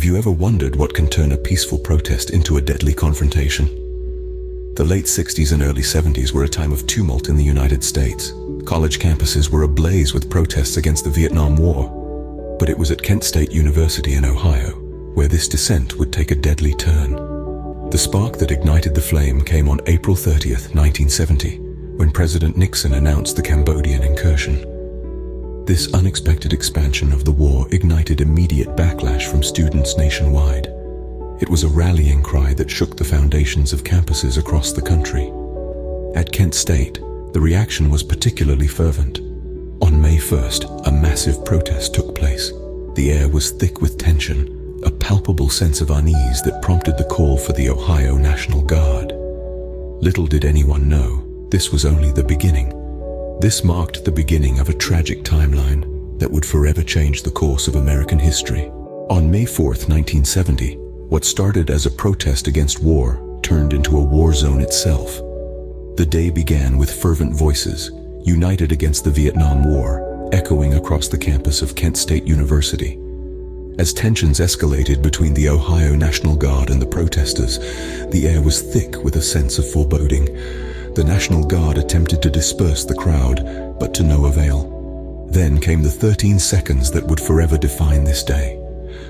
Have you ever wondered what can turn a peaceful protest into a deadly confrontation? The late 60s and early 70s were a time of tumult in the United States. College campuses were ablaze with protests against the Vietnam War. But it was at Kent State University in Ohio where this dissent would take a deadly turn. The spark that ignited the flame came on April 30th, 1970, when President Nixon announced the Cambodian incursion. This unexpected expansion of the war ignited immediate backlash from students nationwide. It was a rallying cry that shook the foundations of campuses across the country. At Kent State, the reaction was particularly fervent. On May 1st, a massive protest took place. The air was thick with tension, a palpable sense of unease that prompted the call for the Ohio National Guard. Little did anyone know, this was only the beginning. This marked the beginning of a tragic timeline that would forever change the course of American history. On May 4th, 1970, what started as a protest against war turned into a war zone itself. The day began with fervent voices, united against the Vietnam War, echoing across the campus of Kent State University. As tensions escalated between the Ohio National Guard and the protesters, the air was thick with a sense of foreboding. The National Guard attempted to disperse the crowd, but to no avail. Then came the 13 seconds that would forever define this day.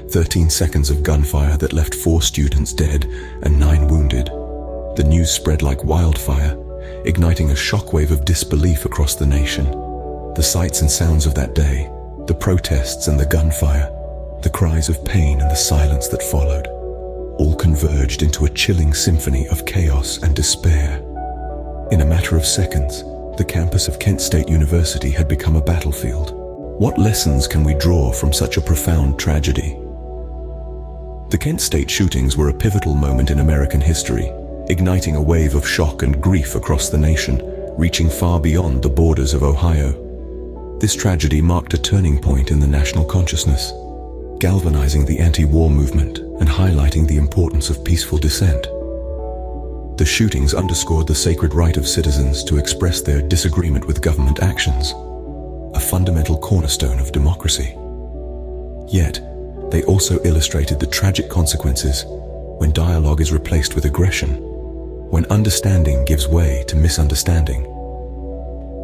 13 seconds of gunfire that left 4 students dead and 9 wounded. The news spread like wildfire, igniting a shockwave of disbelief across the nation. The sights and sounds of that day, the protests and the gunfire, the cries of pain and the silence that followed, all converged into a chilling symphony of chaos and despair. In a matter of seconds, the campus of Kent State University had become a battlefield. What lessons can we draw from such a profound tragedy? The Kent State shootings were a pivotal moment in American history, igniting a wave of shock and grief across the nation, reaching far beyond the borders of Ohio. This tragedy marked a turning point in the national consciousness, galvanizing the anti-war movement and highlighting the importance of peaceful dissent. The shootings underscored the sacred right of citizens to express their disagreement with government actions, a fundamental cornerstone of democracy. Yet, they also illustrated the tragic consequences when dialogue is replaced with aggression, when understanding gives way to misunderstanding.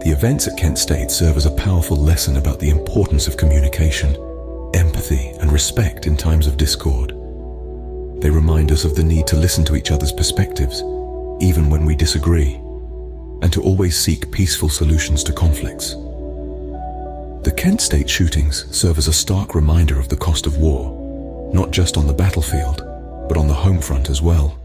The events at Kent State serve as a powerful lesson about the importance of communication, empathy, and respect in times of discord. They remind us of the need to listen to each other's perspectives, even when we disagree, and to always seek peaceful solutions to conflicts. The Kent State shootings serve as a stark reminder of the cost of war, not just on the battlefield, but on the home front as well.